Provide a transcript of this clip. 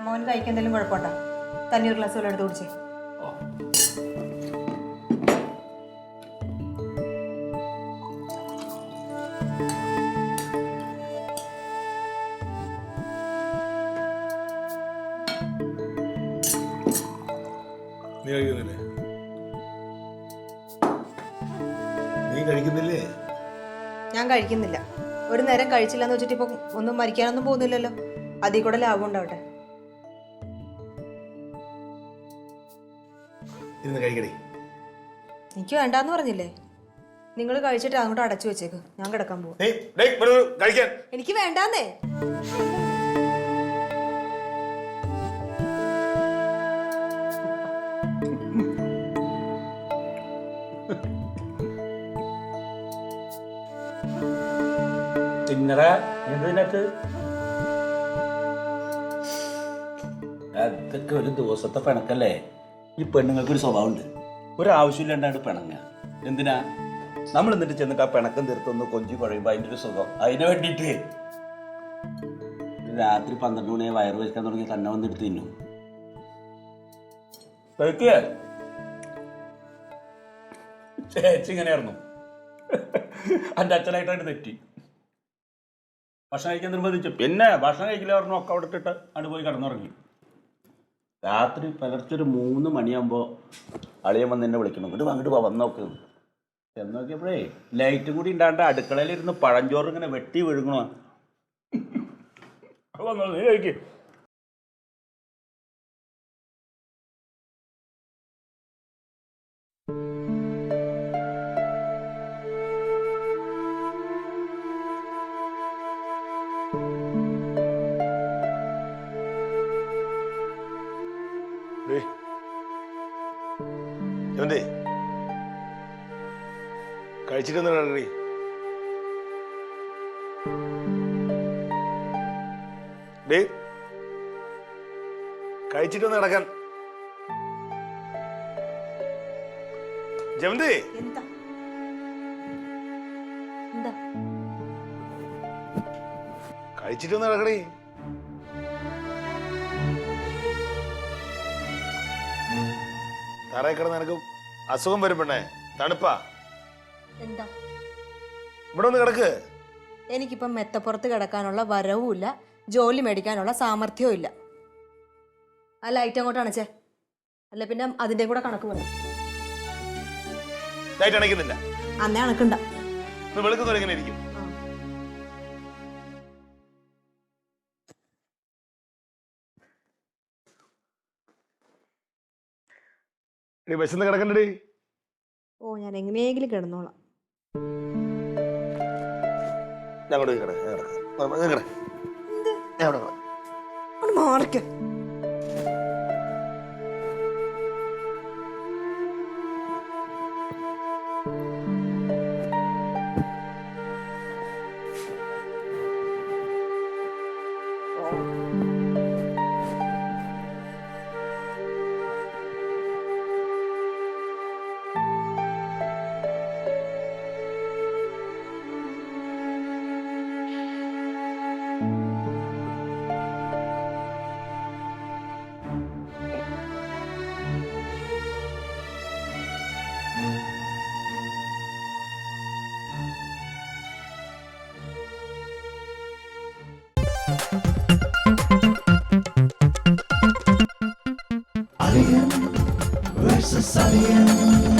മോൻ കഴിക്കാൻ എന്തെങ്കിലും കുഴപ്പമുണ്ടോ? തണ്ണീർ ഗ്ലാസ് വെള്ളം എടുത്ത് കുടിച്ചേ. നീ കഴിക്കുന്നില്ലേ? ഞാൻ കഴിക്കുന്നില്ല. ഒരു നേരം കഴിച്ചില്ലെന്ന് വെച്ചിട്ട് ഇപ്പൊ ഒന്നും മരിക്കാനൊന്നും പോകുന്നില്ലല്ലോ. അതിൽ കൂടെ ലാഭം ഉണ്ടാവട്ടെ. എനിക്ക് വേണ്ടാന്ന് പറഞ്ഞില്ലേ? നിങ്ങൾ കഴിച്ചിട്ട് അങ്ങോട്ട് അടച്ചു വെച്ചേക്ക്. ഞാൻ കിടക്കാൻ പോകും. എനിക്ക് വേണ്ടാന്നേ. അതൊക്കെ ഒരു ദിവസത്തെ പിണക്കല്ലേ? ഈ പെണ്ണുങ്ങൾക്ക് ഒരു സ്വഭാവമുണ്ട്, ഒരാവശ്യമില്ലാണ്ടാണ് പിണങ്ങ. എന്തിനാ നമ്മൾ എന്നിട്ട് ചെന്നിട്ട് ആ പിണക്കം തീർത്തൊന്ന് കൊഞ്ചി കുഴയുമ്പോൾ അതിൻ്റെ ഒരു സുഖം. അതിന് വേണ്ടിയിട്ട് രാത്രി 12 മണിയെ വയറ് വയ്ക്കാൻ തുടങ്ങി തന്നെ വന്നെടുത്ത് തിന്നും. ചേച്ചി ഇങ്ങനെയായിരുന്നു. എൻ്റെ അച്ഛനായിട്ടായിട്ട് തെറ്റി. ഭക്ഷണം കഴിക്കാൻ നിർബന്ധിച്ചു. പിന്നെ ഭക്ഷണം കഴിക്കില്ല പറഞ്ഞു ഒക്കെ അവിടെ ഇട്ടിട്ട് അവിടെ പോയി കിടന്നുറങ്ങി. രാത്രി പുലർച്ചൊരു 3 മണിയാകുമ്പോൾ അളിയൻ വന്ന് എന്നെ വിളിക്കണം. അങ്ങോട്ട് വന്ന് നോക്ക്. ചെന്ന് നോക്കിയപ്പോഴേ ലൈറ്റും കൂടി ഉണ്ടാണ്ട് അടുക്കളയിലിരുന്ന് പഴഞ്ചോറ് ഇങ്ങനെ വെട്ടി വിഴുങ്ങണോ. വന്നോ, നീ കഴിക്ക്. കഴിച്ചിട്ടൊന്നും കഴിച്ചിട്ടൊന്ന് കിടക്കാൻ. ജമന്തി, കഴിച്ചിട്ടൊന്ന് കിടക്കണേ. തറയിൽ കിടന്ന് നിനക്ക് അസുഖം വരും പെണ്ണേ. തണുപ്പാ. ഇവിടെ ഒന്ന് കിടക്ക്. എനിക്കിപ്പം മെത്തപ്പുറത്ത് കിടക്കാനുള്ള വരവും ഇല്ല, ജോലി മേടിക്കാനുള്ള സാമർഥ്യവും ഇല്ല. ആ ലൈറ്റ് അങ്ങോട്ട് അണച്ചേ, അല്ല പിന്നെ അതിന്റെ കൂടെ കണക്ക് പറഞ്ഞു. ലൈറ്റ് അണയ്ക്കുന്നില്ല. അന്നേ അണക്കണ്ട. വെളുക്കുന്നവരെ എങ്ങനെ ഇരിക്കും? വിശന്ന് കിടക്കണ്ടേ? ഓ, ഞാൻ എങ്ങനെയെങ്കിലും കിടന്നോളാം. മാറിക്ക. Alien versus Alien.